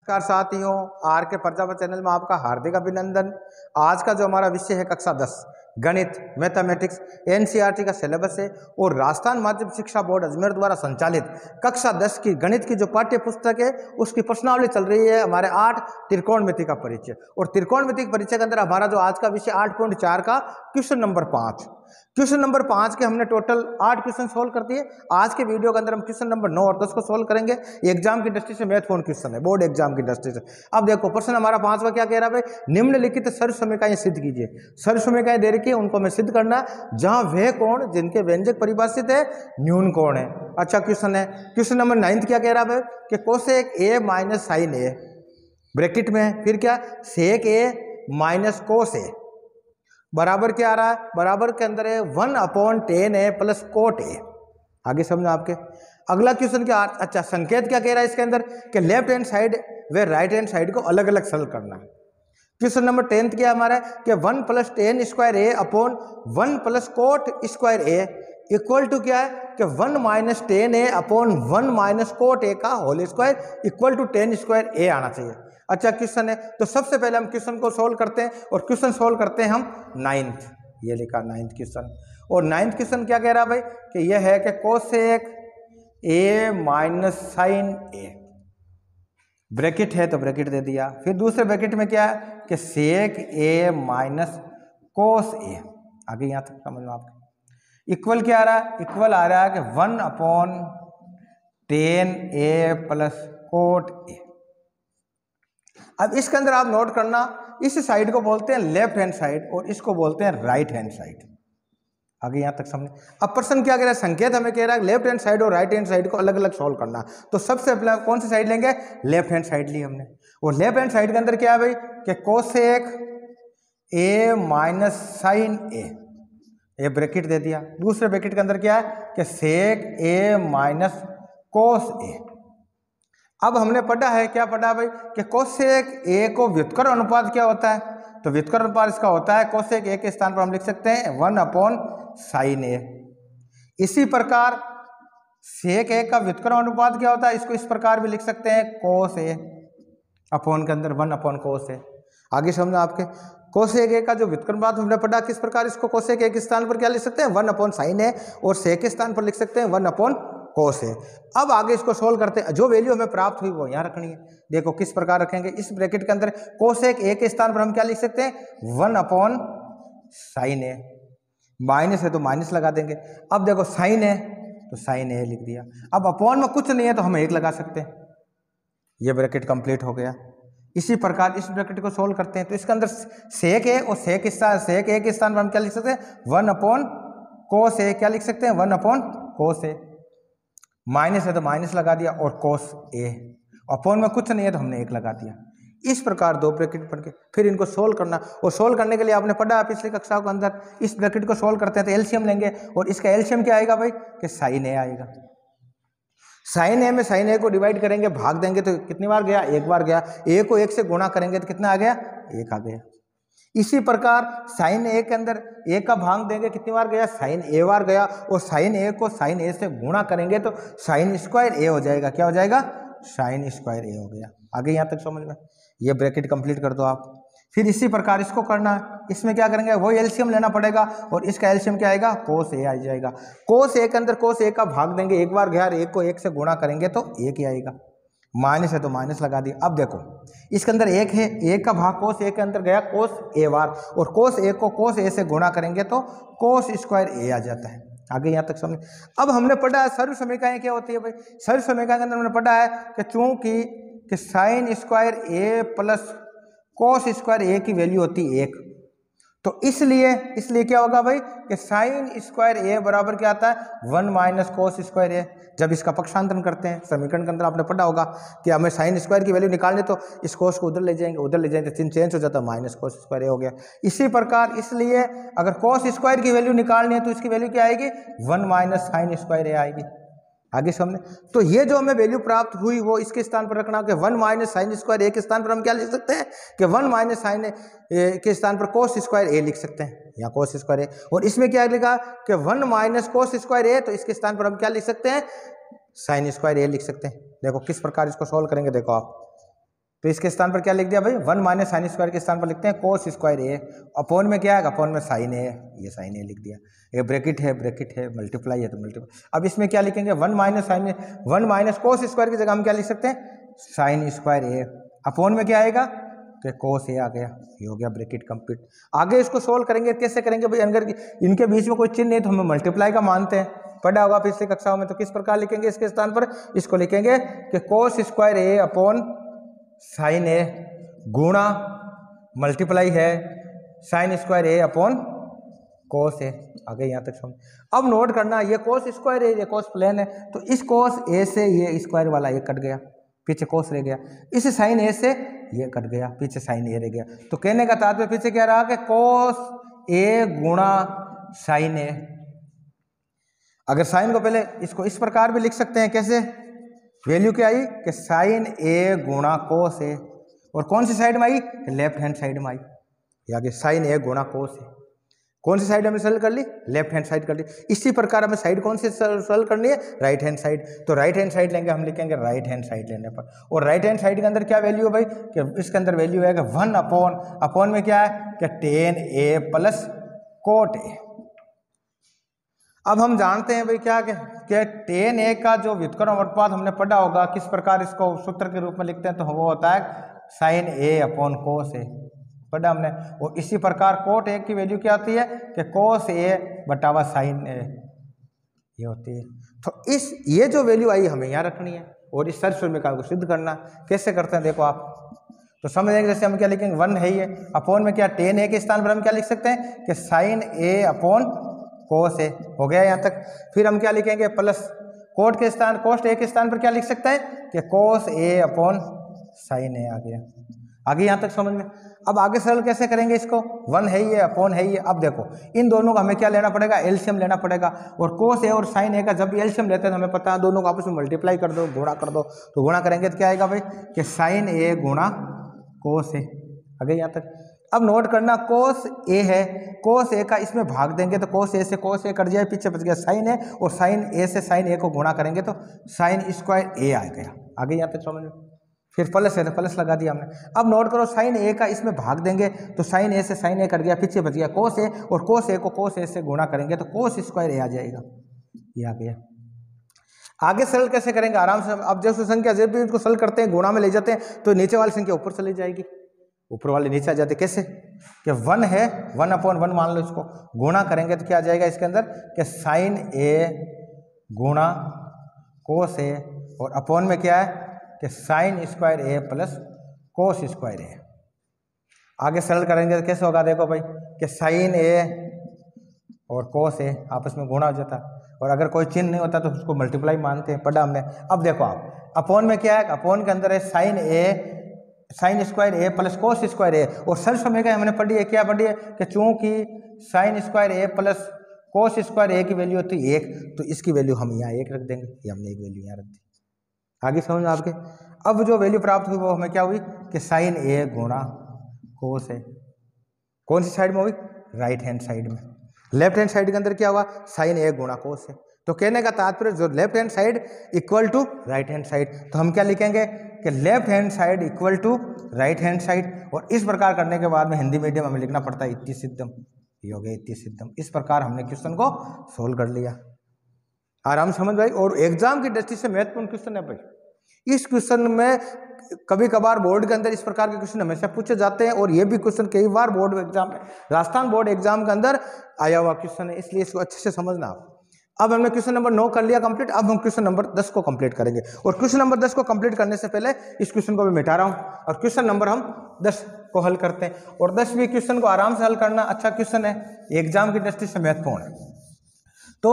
नमस्कार साथियों, आर के प्रजापति चैनल में आपका हार्दिक अभिनंदन। आज का जो हमारा विषय है कक्षा 10 गणित मैथमेटिक्स एनसीईआरटी का सिलेबस है और राजस्थान माध्यमिक शिक्षा बोर्ड अजमेर द्वारा संचालित कक्षा 10 की गणित की जो पाठ्य पुस्तक है उसकी प्रश्नावली चल रही है हमारे 8 त्रिकोणमिति का परिचय। और त्रिकोणमिति के परिचय के अंदर हमारा जो आज का विषय 8.4 का क्वेश्चन नंबर 5 के हमने टोटल 8 क्वेश्चन सोल्व कर दिए। आज के वीडियो के अंदर हम क्वेश्चन नंबर 9 और 10 को सोल्व करेंगे। एग्जाम की दृष्टि से महत्वपूर्ण क्वेश्चन है, बोर्ड एग्जाम की दृष्टि से। अब देखो प्रश्न हमारा 5वां क्या कह रहा है भाई, निम्नलिखित सर्वसमीकरण सिद्ध कीजिए। सर्वसमीकरण दे रखी है, उनको हमें सिद्ध करना जहां वह कोण जिनके व्यंजक परिभाषित है न्यून कोण है। अच्छा क्वेश्चन है, क्वेश्चन नंबर 9 क्या कह रहा है कि cosec A minus sine A bracket में, फिर क्या सेक ए माइनस कोस ए बराबर क्या आ रहा है, बराबर के अंदर है 1/10 ए प्लस कोट ए। आगे समझना आपके। अगला क्वेश्चन क्या, अच्छा संकेत क्या कह रहा है इसके अंदर कि लेफ्ट हैंड साइड व राइट हैंड साइड को अलग अलग सॉल्व करना है। क्वेश्चन नंबर 10 क्या हमारा कि 1 + tan square A upon 1 + cot square A equal to क्या है कि 1 - tan A upon 1 - cot A का whole square equal to tan square A आना चाहिए। अच्छा क्वेश्चन है, तो सबसे पहले हम क्वेश्चन को सोल्व करते हैं और क्वेश्चन सोल्व करते हैं हम 9th, ये लिखा 9th क्वेश्चन। और 9th क्वेश्चन क्या कह रहा भाई कि यह है कि cosec A minus sine A bracket है तो ब्रैकेट दे दिया, फिर दूसरे ब्रैकेट में क्या है कि सेक ए माइनस कोस ए। आगे यहां तक समझ लो आपके। इक्वल क्या आ रहा है, इक्वल आ रहा है कि 1/10 ए प्लस कोट ए। अब इसके अंदर आप नोट करना, इस साइड को बोलते हैं लेफ्ट हैंड साइड और इसको बोलते हैं राइट हैंड साइड। आगे यहां तक समझे। अब प्रश्न क्या कह रहा है, संकेत हमें कह रहा है लेफ्ट हैंड साइड और राइट हैंड साइड को अलग अलग सॉल्व करना। तो सबसे पहले कौन सी साइड लेंगे, लेफ्ट हैंड साइड ली हमने। और लेफ्ट हैंड साइड के अंदर क्या है भाई कि cosec A minus sine A bracket दे दिया। दूसरे ब्रैकेट के अंदर क्या है कि सेक ए माइनस कोस ए। अब हमने पढ़ा है, क्या पढ़ा भाई कि कोसेक ए को व्युत्क्रम अनुपात क्या होता है, तो व्युत्क्रम अनुपात इसका होता है कोसेक ए के स्थान पर हम लिख सकते हैं 1/sin ए। इसी प्रकार सेक ए का व्युत्क्रम अनुपात क्या होता है, इसको इस प्रकार भी लिख सकते हैं कोस ए अपॉन के अंदर 1/cos ए। आगे समझना आपके। कोसेक ए का जो व्युत्क्रम अनुपात हमने पढ़ा किस प्रकार, इसको कोसेक ए के स्थान पर क्या लिख सकते हैं 1/sin ए और सेक के स्थान पर लिख सकते हैं 1/cos ए। अब आगे इसको सोल्व करते हैं, जो वैल्यू हमें प्राप्त हुई वो यहाँ रखनी है। देखो किस प्रकार रखेंगे, इस ब्रैकेट के अंदर कोसेक ए के स्थान पर हम क्या लिख सकते हैं 1/sin ए, माइनस है तो माइनस लगा देंगे। अब देखो साइन है तो साइन ए लिख दिया। अब अपॉन में कुछ नहीं है तो हम 1 लगा सकते हैं, ये ब्रैकेट कंप्लीट हो गया। इसी प्रकार इस ब्रैकेट को सोल्व करते हैं, तो इसके अंदर सेक ए और सेक ए के स्थान पर हम क्या लिख सकते हैं 1/cos ए, क्या लिख सकते हैं 1/cos ए, माइनस है तो माइनस लगा दिया और कोस ए, अपॉन में कुछ नहीं है तो हमने 1 लगा दिया। इस प्रकार 2 ब्रैकेट पढ़ के फिर इनको सोल्व करना। और सोल्व करने के लिए आपने पढ़ा पिछली कक्षाओं के अंदर, इस ब्रैकेट को सोल्व करते हैं तो एलसीएम लेंगे और इसका एलसीएम क्या आएगा भाई कि साइन ए आएगा। साइन ए में साइन ए को डिवाइड करेंगे, भाग देंगे तो कितनी बार गया, 1 बार गया। ए को 1 से गुणा करेंगे तो कितना आ गया, 1 आ गया। इसी प्रकार साइन ए के अंदर ए का भाग देंगे, कितनी बार गया, साइन ए बार गया। और साइन ए को साइन ए से गुणा करेंगे तो साइन स्क्वायर ए हो जाएगा, क्या हो जाएगा, साइन स्क्वायर ए हो गया। आगे यहाँ तक समझ में, ये ब्रैकेट कंप्लीट कर दो आप। फिर इसी प्रकार इसको करना है, इसमें क्या करेंगे वही एलसीएम लेना पड़ेगा और इसका एलसीएम क्या आएगा, कोस ए आ जाएगा। कोस ए के अंदर कोस ए का भाग देंगे, 1 बार गया, 1 को 1 से गुणा करेंगे तो 1 ही आएगा। माइनस है तो माइनस लगा दिया। अब देखो इसके अंदर 1 है, 1 का भाग कोस ए के अंदर गया कोस ए बार, और कोस ए को कोस ए से गुणा करेंगे तो कोस स्क्वायर ए आ जाता है। आगे यहाँ तक समझ। अब हमने पढ़ा है सर्व समीकरण क्या होती है भाई, सर्व समीकरण के अंदर हमने पढ़ा है कि चूंकि कि साइन स्क्वायर ए प्लस कोस स्क्वायर ए की वैल्यू होती है 1, तो इसलिए क्या होगा भाई कि साइन स्क्वायर ए बराबर क्या आता है 1 - cos स्क्वायर ए। जब इसका पक्षांतरण करते हैं समीकरण के अंदर आपने पढ़ा होगा कि हमें साइन स्क्वायर की वैल्यू निकालनी, तो इस कोस को उधर ले जाएंगे तो चिन्ह चेंज हो जाता है, -cos स्क्वायर ए हो गया। इसी प्रकार इसलिए अगर cos स्क्वायर की वैल्यू निकालनी है तो इसकी वैल्यू क्या आएगी 1 - sin स्क्वायर ए आएगी। आगे समझे। तो ये जो हमें वैल्यू प्राप्त हुई वो इसके स्थान पर रखना कि 1 - sin स्क्वायर ए के स्थान पर हम क्या लिख सकते हैं कि 1 - sin ए के स्थान पर cos स्क्वायर ए लिख सकते हैं, या cos स्क्वायर ए। और इसमें क्या लिखा कि 1 - cos स्क्वायर ए, तो इसके स्थान पर हम क्या लिख सकते हैं sin स्क्वायर ए लिख सकते हैं। देखो किस प्रकार इसको सोल्व करेंगे, देखो आप तो इसके स्थान पर क्या लिख दिया भाई, 1 माइनस साइन स्क्वायर के स्थान पर लिखते हैं कोस स्क्वायर ए, अपॉन में क्या है, अपॉन में साइन ए, ये साइन ए लिख दिया, ये ब्रैकेट है मल्टीप्लाई है तो मल्टीप्लाई। अब इसमें क्या लिखेंगे, 1 माइनस कोस स्क्वायर की जगह हम क्या लिख सकते हैं, साइन स्क्वायर ए, अपॉन में क्या आएगा कि कोस ए आ गया, ये हो गया ब्रैकेट कंप्लीट। आगे इसको सोल्व करेंगे, कैसे करेंगे भाई, अगर इनके बीच में कोई चिन्ह नहीं तो हम मल्टीप्लाई का मानते हैं, पढ़ा होगा पिछली कक्षाओं में। तो किस प्रकार लिखेंगे इसके स्थान पर, इसको लिखेंगे कि cos square A upon sine ए गुणा मल्टीप्लाई है sine square A upon cos ए। आगे यहाँ तक समझ। अब नोट करना, ये कोस स्क्वायर है, ये कोस प्लेन है, तो इस कोस ए से ये स्क्वायर वाला ये कट गया, पीछे कोस रह गया, इस साइन ए से ये कट गया, पीछे साइन ए रह गया। तो कहने का तात्पर्य पीछे क्या रहा कि कोस ए गुणा साइन ए। अगर साइन को पहले इसको इस प्रकार भी लिख सकते हैं, कैसे, वैल्यू क्या आई कि साइन ए गुणा कोस ए, और कौन सी साइड में आई, लेफ्ट हैंड साइड में आई, आगे साइन ए गुणा कोस ए। कौन सी साइड हमने सॉल्व कर ली, लेफ्ट हैंड साइड कर ली। इसी प्रकार हमें साइड कौन सी सॉल्व करनी है, राइट हैंड साइड। तो राइट हैंड साइड लेंगे, हम लिखेंगे राइट हैंड साइड लेने पर, और राइट हैंड साइड के अंदर क्या वैल्यू है भाई, कि इसके अंदर वैल्यू है कि 1 अपॉन में क्या है कि ten A plus cot A. अब हम जानते हैं भाई क्या कि टेन ए का जो व्युत्क्रम अनुपात हमने पढ़ा होगा, किस प्रकार इसको सूत्र के रूप में लिखते हैं, तो वो होता है साइन ए अपॉन कोस ए, पढ़ा हमने। और इसी प्रकार कोट ए की वैल्यू क्या होती है कि कोस ए बटावा साइन ए, ये होती है। तो ये जो वैल्यू आई हमें यहाँ रखनी है, और इस सर्वसमीकरण को सिद्ध करना। कैसे करते हैं देखो आप, तो समझेंगे। जैसे हम क्या लिखेंगे, 1 है ये, अपॉन में क्या टेन ए के स्थान पर हम क्या लिख सकते हैं कि साइन ए अपॉन कोस ए, हो गया यहाँ तक। फिर हम क्या लिखेंगे, प्लस कोट ए के स्थान पर क्या लिख सकते हैं कि कोस ए अपॉन साइन ए, आ गया। आगे यहाँ तक समझ में। अब आगे सरल कैसे करेंगे इसको, 1 है ये, अपॉन है ये। अब देखो इन दोनों का हमें क्या लेना पड़ेगा, एलसीएम लेना पड़ेगा। और कोस ए और साइन ए का जब भी एलसीएम लेते हैं तो हमें पता है दोनों को आपस में मल्टीप्लाई कर दो, गुणा कर दो। तो गुणा करेंगे तो क्या आएगा भाई कि साइन ए गुणा कोस ए। आगे यहाँ तक। अब नोट करना, कोस ए है, कोस ए का इसमें भाग देंगे तो कोस ए से कोस ए कट जाए, पीछे बच गया साइन ए, और साइन ए से साइन ए को गुणा करेंगे तो साइन स्क्वायर ए आ गया। आगे यहाँ तक समझ में। फिर प्लस है तो प्लस लगा दिया हमने। अब नोट करो, साइन ए का इसमें भाग देंगे तो साइन ए से साइन ए कट गया, पीछे बच गया कोस ए, और कोस ए को कोस ए से गुणा करेंगे तो कोस स्क्वायर ए आ जाएगा, ये आ गया। आगे सरल कैसे करेंगे आराम से। अब जैसे संख्या जब भी इसको सरल करते हैं, गुणा में ले जाते हैं, तो नीचे वाली संख्या ऊपर चली जाएगी, ऊपर वाले नीचे आ जाते। कैसे कि 1 है, 1 अपॉन 1 मान लो, इसको गुणा करेंगे तो क्या आ जाएगा इसके अंदर कि साइन ए गुणा कोस ए, और अपॉन में क्या है कि साइन स्क्वायर ए प्लस कोस स्क्वायर ए। आगे सरल करेंगे तो कैसे होगा देखो भाई कि साइन ए और कोस ए आपस में गुणा हो जाता, और अगर कोई चिन्ह नहीं होता तो उसको मल्टीप्लाई मानते हैं, पढ़ा हमने। अब देखो आप, अपॉन में क्या है, अपॉन के अंदर है साइन स्क्वायर ए प्लस कोस स्क्वायर ए, और सर्व समीकरण हमने पढ़ी है, क्या पढ़ी है कि चूंकि साइन स्क्वायर ए प्लस कोस स्क्वायर ए की वैल्यू होती है 1, तो इसकी वैल्यू हम यहाँ 1 रख देंगे, ये हमने एक वैल्यू यहाँ रख दी। आगे समझ में आपके। अब जो वैल्यू प्राप्त हुई वो हमें क्या हुई कि साइन ए गुणा कोस ए, कौन सी साइड में हुई, राइट हैंड साइड में। लेफ्ट हैंड साइड के अंदर क्या हुआ, साइन ए गुणा कोस ए। तो कहने का तात्पर्य जो left hand side equal to right hand side, तो हम क्या लिखेंगे कि left hand side equal to right hand side. और इस प्रकार करने के बाद में हिंदी मीडियम हमें लिखना पड़ता है इति सिद्धम, ये हो गया इति सिद्धम। इस प्रकार हमने क्वेश्चन को सोल्व कर लिया, आराम समझ भाई। और एग्जाम की दृष्टि से महत्वपूर्ण क्वेश्चन है भाई। इस क्वेश्चन में कभी कभार बोर्ड के अंदर इस प्रकार के क्वेश्चन हमेशा पूछे जाते हैं, और ये भी क्वेश्चन कई बार बोर्ड एग्जाम में, राजस्थान बोर्ड एग्जाम के अंदर आया हुआ क्वेश्चन है, इसलिए इसको अच्छे से समझना आप। अब हमने क्वेश्चन नंबर 9 कर लिया कंप्लीट। अब हम क्वेश्चन नंबर 10 को कंप्लीट करेंगे, और क्वेश्चन नंबर 10 को कंप्लीट करने से पहले इस क्वेश्चन को मैं मिटा रहा हूं, और क्वेश्चन नंबर हम 10 को हल करते हैं। और 10 भी क्वेश्चन को आराम से हल करना, अच्छा क्वेश्चन है, एग्जाम की दृष्टि से महत्वपूर्ण है। तो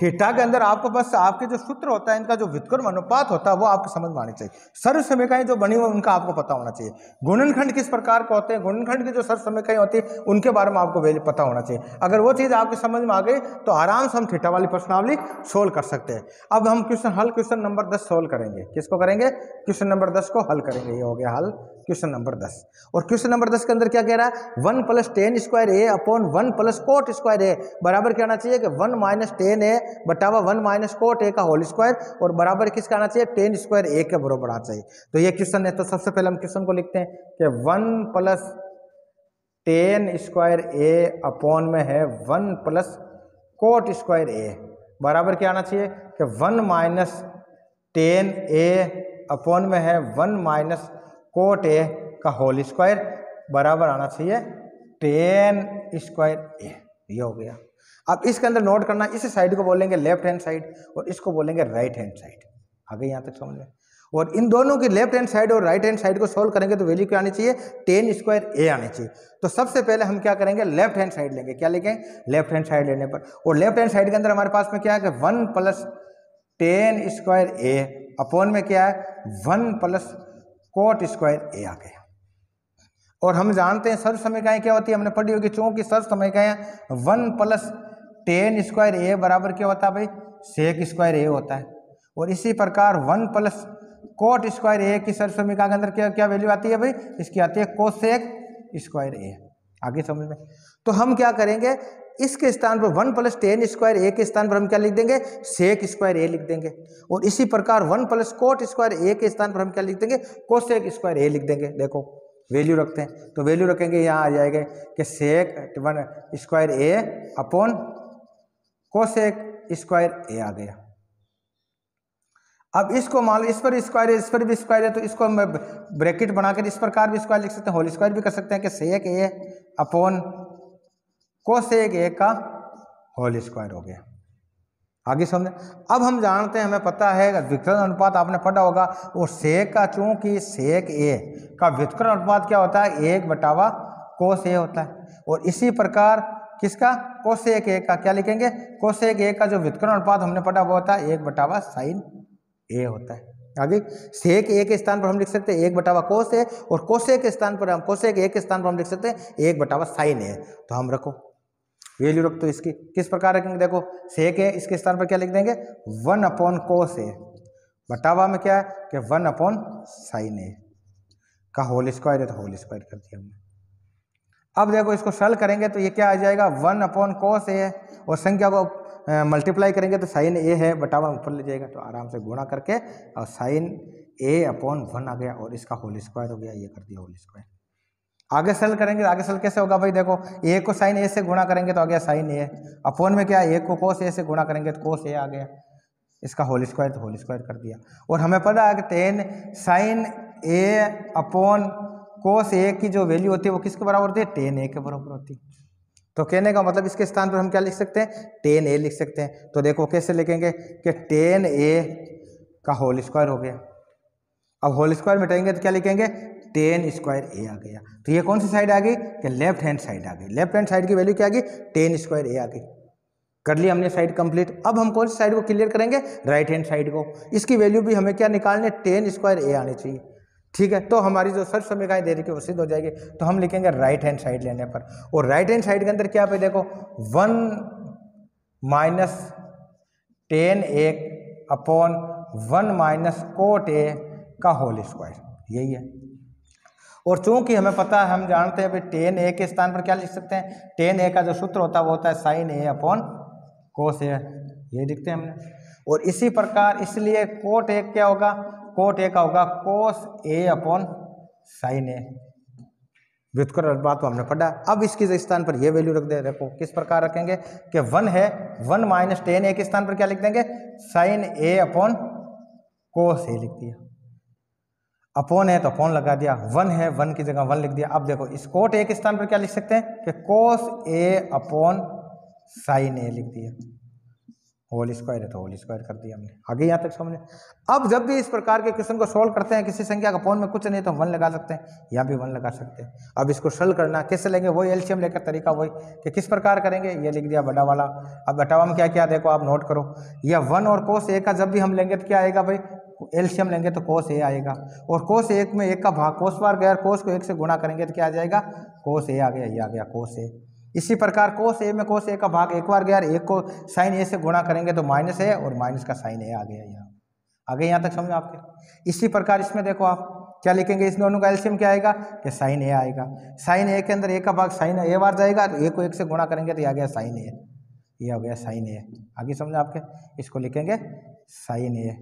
थीटा के अंदर आपको बस आपके जो सूत्र होता है, इनका जो व्युत्क्रम अनुपात होता है वो आपको समझ में आनी चाहिए। सर्व समीकरण जो बनी हुई उनका आपको पता होना चाहिए। गुणनखंड किस प्रकार के होते हैं, गुणनखंड की जो सर्व समीकरण होती है उनके बारे में आपको पता होना चाहिए। अगर वो चीज़ आपकी समझ में आ गई तो आराम से हम थीटा वाली प्रश्नावली सोल्व कर सकते हैं। अब हम क्वेश्चन नंबर 10 सोल्व करेंगे। किसको करेंगे, क्वेश्चन नंबर 10 को हल करेंगे। ये हो गया हल क्वेश्चन नंबर 10। और क्वेश्चन नंबर 10 के अंदर क्या कह रहा है, 1 + tan² a upon 1 + cot² a बराबर क्या आना चाहिए कि 1 - tan टेन ए बटावा 1 माइनस कोट ए का होल स्क्वायर और बराबर किसका आना चाहिए, टेन स्क्वायर ए के बराबर आना चाहिए। तो ये क्वेश्चन है। तो सबसे पहले हम क्वेश्चन को लिखते हैं कि 1 plus ten square A upon में है 1 प्लस कोट स्क्वायर ए बराबर क्या आना चाहिए कि 1 माइनस टेन ए अपॉन में है 1 माइनस कोट ए का होल स्क्वायर बराबर आना चाहिए टेन स्क्वायर ए। ये हो गया। अब इसके अंदर नोट करना, इस साइड को बोलेंगे लेफ्ट हैंड साइड और इसको बोलेंगे राइट हैंड साइड। आगे यहाँ तक समझ में। और इन दोनों की लेफ्ट हैंड साइड और राइट हैंड साइड को सोल्व करेंगे तो वैल्यू क्या आनी चाहिए, टेन स्क्वायर ए आनी चाहिए। तो सबसे पहले हम क्या करेंगे, लेफ्ट हैंड साइड लेंगे। क्या लेंगे, लेफ्ट हैंड साइड लेने पर, और लेफ्ट हैंड साइड के अंदर हमारे पास में क्या है कि 1 plus ten square A upon में क्या है 1 प्लस कोट स्क्वायर ए आ गया। और हम जानते हैं सर्व समीकरण क्या होती है, हमने पढ़ी होगी, चूंकि सर्व समीकरण 1 प्लस टेन स्क्वायर ए बराबर क्या होता है भाई, सेक स्क्वायर ए होता है। और इसी प्रकार 1 प्लस कोट स्क्वायर ए की सर्व समीकरण के अंदर क्या क्या वैल्यू आती है भाई, इसकी आती है कोसेक स्क्वायर ए। आगे समझ में। तो हम क्या करेंगे, इसके स्थान पर 1 प्लस टेन स्क्वायर ए के स्थान पर हम क्या लिख देंगे, सेक स्क्वायर ए लिख देंगे। और इसी प्रकार 1 प्लस कोट स्क्वायर ए के स्थान पर हम क्या लिख देंगे, कोसेक स्क्वायर ए लिख देंगे। देखो वैल्यू रखते हैं तो वैल्यू रखेंगे, यहाँ आ जाएगा कि सेक 1 square A upon cosec square ए आ गया। अब इसको मान लो इस पर स्क्वायर है, इस पर भी स्क्वायर है, तो इसको हम ब्रैकेट बनाकर इस प्रकार भी स्क्वायर लिख सकते हैं, होल स्क्वायर भी कर सकते हैं कि सेक ए अपॉन कोसेक ए का होल स्क्वायर हो गया। आगे समझे। अब हम जानते हैं, हमें पता है व्युत्क्रम अनुपात आपने पढ़ा होगा, और सेक का चूंकि सेक ए का व्युत्क्रम अनुपात क्या होता है, 1 बटावा कोस ए होता है। और इसी प्रकार किसका, कोसेक ए का क्या लिखेंगे, कोसेक ए का जो व्युत्क्रम अनुपात हमने पढ़ा वो होता है 1 बटावा साइन ए होता है। आगे सेक ए के स्थान पर हम लिख सकते हैं 1 बटावा कोस ए, और कोसेक के स्थान पर हम कोसेक ए के स्थान पर हम लिख सकते हैं 1 बटावा साइन ए। तो हम रखो वैल्यू रख, तो इसकी किस प्रकार रखेंगे, देखो सेक है, इसके स्थान पर क्या लिख देंगे 1 अपॉन कोस ए बटावा में क्या है कि 1 अपॉन साइन ए का होल स्क्वायर है, तो होल स्क्वायर कर दिया हमने। अब देखो इसको सरल करेंगे तो ये क्या आ जाएगा 1 अपॉन कोस ए है, और संख्या को मल्टीप्लाई करेंगे तो साइन ए है बटावा ऊपर ले जाएगा, तो आराम से गुणा करके और साइन ए अपॉन 1 आ गया और इसका होल स्क्वायर हो गया, ये कर दिया होल स्क्वायर। आगे सल करेंगे, आगे सल कैसे होगा भाई, देखो ए को साइन ए से गुणा करेंगे तो आ गया साइन ए, अपॉन में क्या है, ए को कोस ए से गुणा करेंगे तो कोस ए आ गया, इसका होल स्क्वायर, तो होल स्क्वायर कर दिया। और हमें पता है कि ten sign A upon cos ए की जो वैल्यू होती है वो किसके बराबर होती है, टेन ए के बराबर होती है। तो कहने का मतलब इसके स्थान पर हम क्या लिख सकते हैं, टेन ए लिख सकते हैं। तो देखो कैसे लिखेंगे कि टेन ए का होल स्क्वायर हो गया। अब होल स्क्वायर मिटाएंगे तो क्या लिखेंगे, टेन स्क्वायर ए आ गया। तो ये कौन सी साइड आ गई, कि लेफ्ट हैंड साइड आ गई। लेफ्ट हैंड साइड की वैल्यू क्या आ गई, टेन स्क्वायर ए आ गई। कर लिया हमने साइड कंप्लीट। अब हम कौन सी साइड को क्लियर करेंगे, राइट हैंड साइड को। इसकी वैल्यू भी हमें क्या निकालने, टेन स्क्वायर ए आनी चाहिए। ठीक है, तो हमारी जो सर्व समीकरण दे रही है वो सिद्ध हो जाएगी। तो हम लिखेंगे राइट हैंड साइड लेने पर, और राइट हैंड साइड के अंदर क्या पे देखो 1 minus ten A upon 1 minus cot A का होल स्क्वायर, यही है। और चूंकि हमें पता है, हम जानते हैं भाई टेन ए के स्थान पर क्या लिख सकते हैं, टेन ए का जो सूत्र होता है वो होता है साइन ए अपॉन कोस ए, ये लिखते हैं हमने। और इसी प्रकार इसलिए कोट ए क्या होगा, कोट ए का होगा कोस ए अपॉन साइन ए। व्युत्क्रम अनुपात तो हमने पढ़ा। अब इसके स्थान पर ये वैल्यू रख दे, देखो किस प्रकार रखेंगे कि 1 है, 1 माइनस टेन ए के स्थान पर क्या लिख देंगे, साइन ए अपॉन कोस ए लिख दिया। अपॉन है तो अपॉन लगा दिया, 1 है 1 की जगह 1 लिख दिया। अब देखो इस कोट ए के स्थान पर क्या लिख सकते हैं कि कोस ए अपॉन साइन ए लिख दिया, होल स्क्वायर है तो होल स्क्वायर कर दिया हमने। आगे यहाँ तक समझे। अब जब भी इस प्रकार के क्वेश्चन को सोल्व करते हैं, किसी संख्या का अपॉन में कुछ नहीं तो 1 लगा सकते हैं, यहाँ भी 1 लगा सकते हैं। अब इसको सरल करना कैसे लेंगे, वही एलसीएम लेकर तरीका वही कि किस प्रकार करेंगे, ये लिख दिया बड़ा वाला। अब बटावा में क्या क्या देखो आप नोट करो, यह 1 और कोस ए का जब भी हम लेंगे तो क्या आएगा भाई, एलसीएम लेंगे तो कोस ए आएगा। और कोस 1 में 1 का भाग कोस बार गया, कोस को 1 से गुणा करेंगे तो क्या आ जाएगा, कोस ए आ गया, ये आ गया कोस ए। इसी प्रकार कोस ए में कोस ए का भाग 1 बार गया, 1 को साइन ए से गुणा करेंगे तो माइनस ए, और माइनस का साइन ए आ गया यहाँ। आगे यहाँ तक समझो आपके। इसी प्रकार इसमें देखो आप क्या लिखेंगे, इस दोनों का एलसीएम क्या आएगा कि साइन ए आएगा। साइन ए के अंदर 1 का भाग साइन ए बार जाएगा, तो 1 को 1 से गुणा करेंगे तो आ गया साइन ए, ये हो गया साइन ए। आगे समझ आपके, इसको लिखेंगे साइन ए,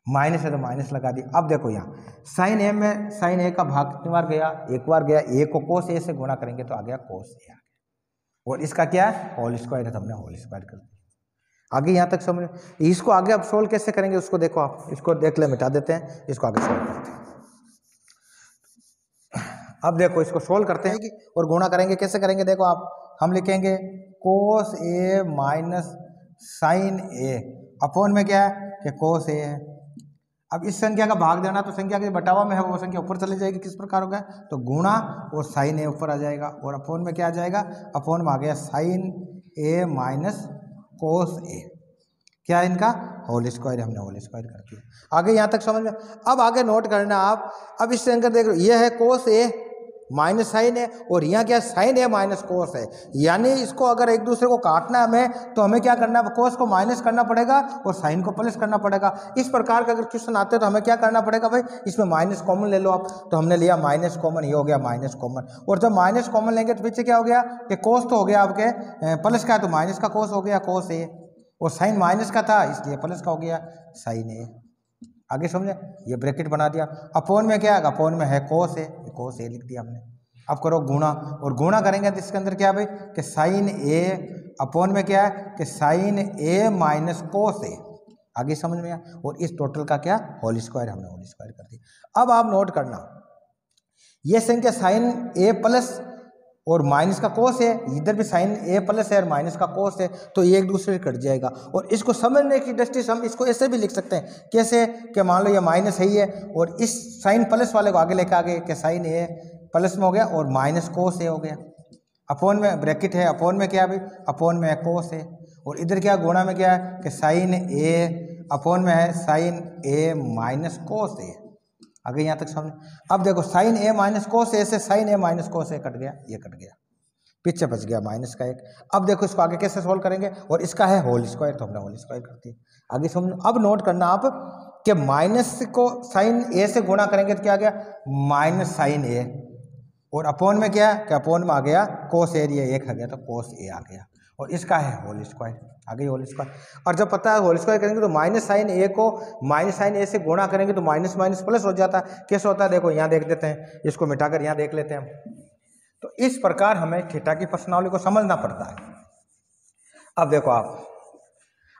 माइनस है तो माइनस लगा दी। अब देखो यहाँ साइन ए में साइन ए का भाग कितनी बार गया, एक बार गया, ए को कोस ए से गुणा करेंगे तो आ गया कोस ए आ गया, और इसका क्या है होल स्क्वायर है तो हमने होल स्क्वायर कर दिया। आगे यहाँ तक समझ, इसको आगे अब सोल्व कैसे करेंगे उसको देखो आप, इसको देख ले, मिटा देते हैं, इसको आगे सोल्व करते हैं। अब देखो इसको सोल्व करते हैं और गुणा करेंगे, कैसे करेंगे देखो आप, हम लिखेंगे कोस ए माइनस साइन ए, अपोन में क्या है कि कोस ए है। अब इस संख्या का भाग देना तो संख्या के बटावा में है वो संख्या ऊपर चली जाएगी, किस प्रकार होगा तो गुणा और साइन ए ऊपर आ जाएगा, और अपोन में क्या आ जाएगा, अपोन में आ गया साइन ए माइनस कोस ए, क्या है इनका होल स्क्वायर, हमने होल स्क्वायर कर दिया। आगे यहाँ तक समझ में। अब आगे नोट करना आप, अब इस अंकर देख लो, ये है कोस ए माइनस साइन है, और यहाँ क्या साइन ए माइनस कोस है, यानी इसको अगर एक दूसरे को काटना है हमें तो हमें क्या करना है, कोस को माइनस करना पड़ेगा और साइन को प्लस करना पड़ेगा। इस प्रकार का अगर क्वेश्चन आते हैं तो हमें क्या करना पड़ेगा भाई, इसमें माइनस कॉमन ले लो आप, तो हमने लिया माइनस कॉमन, ये हो गया माइनस कॉमन, और जब माइनस कॉमन लेंगे तो पीछे क्या हो गया कि कोस तो हो गया आपके प्लस का है तो माइनस का कोस हो गया कोस ए, और साइन माइनस का था इसलिए प्लस का हो गया साइन ए। आगे समझे, ये ब्रैकेट बना दिया, अपोन में क्या है, अपोन में है कोस ए, कोस ए लिख दिया हमने। अब करो गुणा, और गुणा करेंगे तो इसके अंदर क्या है भाई कि साइन ए, अपोन में क्या है कि साइन ए माइनस कोस ए, आगे समझ में आया, और इस टोटल का क्या होल स्क्वायर, हमने होल स्क्वायर कर दिया। अब आप नोट करना, ये संख्या साइन ए प्लस और माइनस का कोस है, इधर भी साइन ए प्लस है और माइनस का कोस है, तो ये एक दूसरे से कट जाएगा। और इसको समझने की दृष्टि से हम इसको ऐसे भी लिख सकते हैं, कैसे कि मान लो ये माइनस है ही है, और इस साइन प्लस वाले को आगे लेकर आ गए कि साइन ए प्लस में हो गया और माइनस कोस ए हो गया, अपोन में ब्रैकेट है, अपोन में क्या है भाई, अपोन में है कोस है, और इधर क्या गुणा में क्या है कि साइन ए, अपोन में है साइन ए माइनस कोस ए। आगे यहाँ तक समझ। अब देखो साइन ए माइनस कोस ए से साइन ए माइनस कोस ए कट गया, ये कट गया, पीछे बच गया माइनस का एक। अब देखो इसको आगे कैसे सोल्व करेंगे, और इसका है होल स्क्वायर तो हमने होल स्क्वायर कर दिया। आगे समझ। अब नोट करना आप कि माइनस को साइन ए से गुणा करेंगे तो क्या आ गया माइनस साइन ए, और अपोन में क्या है कि अपोन में आ गया कोस एरिया एक आ गया तो कोस ए आ गया, और इसका है होल स्क्वायर, आगे होल स्क्वायर। और जब पता है होल स्क्वायर करेंगे तो माइनस साइन ए को माइनस साइन ए से गुणा करेंगे तो माइनस माइनस प्लस हो जाता है। कैसे होता है देखो, यहाँ देख देते हैं, इसको मिटाकर यहाँ देख लेते हैं। तो इस प्रकार हमें थीटा की प्रश्नावली को समझना पड़ता है। अब देखो आप,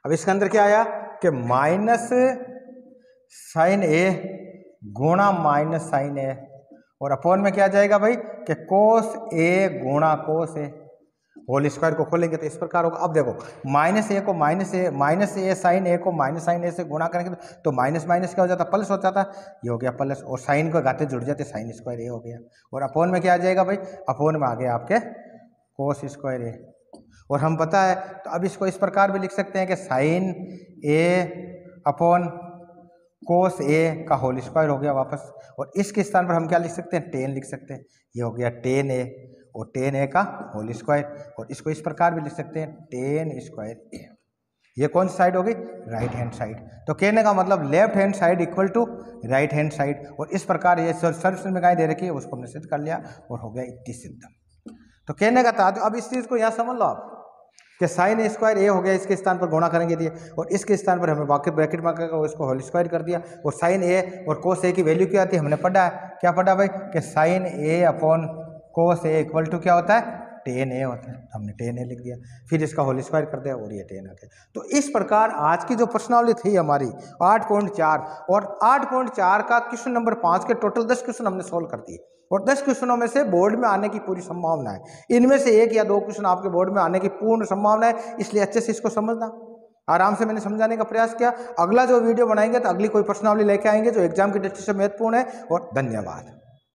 अब इसके अंदर क्या आया कि माइनस साइन ए गुणा माइनस साइन ए, और अपोन में क्या आ जाएगा भाई कि कोस ए गुणा कोस ए, होल स्क्वायर को खोलेंगे तो इस प्रकार होगा। अब देखो माइनस ए को माइनस ए साइन ए को माइनस साइन ए से गुणा करेंगे तो माइनस माइनस क्या हो जाता है प्लस हो जाता है, ये हो गया प्लस, और साइन को गाते जुड़ जाते साइन स्क्वायर ए हो गया, और अपोन में क्या आ जाएगा भाई, अपोन में आ गया आपके कोस स्क्वायर ए। और हम पता है तो अब इसको इस प्रकार भी लिख सकते हैं कि साइन ए अपोन कोस ए का होल स्क्वायर हो गया वापस, और इसके स्थान पर हम क्या लिख सकते हैं टेन लिख सकते हैं, ये हो गया टेन ए, और टेन ए का होल स्क्वायर, और इसको इस प्रकार भी लिख सकते हैं टेन स्क्वायर ए। ये कौन सी साइड हो गई, राइट हैंड साइड। तो कहने का मतलब left hand side equal to right hand side, और इस प्रकार ये सर्वश्रेष्ठ में दे रखी है उसको हमने सिद्ध कर लिया और हो गया इतनी सिद्ध। तो कहने का था, अब इस चीज़ को यहाँ समझ लो आप कि साइन स्क्वायर ए हो गया, इसके स्थान पर गुणा करेंगे दिए, और इसके स्थान पर हमें बाकी ब्रैकेट में करके इसको होल स्क्वायर कर दिया, और साइन ए और कोस ए की वैल्यू क्या आती है हमने पढ़ा है, क्या पढ़ा भाई कि sine A upon cos A equal to क्या होता है टेन ए होता है, हमने टेन ए लिख दिया, फिर इसका होल स्क्वायर कर दिया और ये टेन आ गया। तो इस प्रकार आज की जो प्रश्नावली थी हमारी 8.4 और 8.4 का क्वेश्चन नंबर 5 के टोटल 10 क्वेश्चन हमने सोल्व कर दिए, और 10 क्वेश्चनों में से बोर्ड में आने की पूरी संभावना है। इनमें से 1 या 2 क्वेश्चन आपके बोर्ड में आने की पूर्ण संभावना है, इसलिए अच्छे से इसको समझना। आराम से मैंने समझाने का प्रयास किया। अगला जो वीडियो बनाएंगे तो अगली कोई प्रश्नावली लेके आएंगे जो एग्जाम की दृष्टि से महत्वपूर्ण है। और धन्यवाद।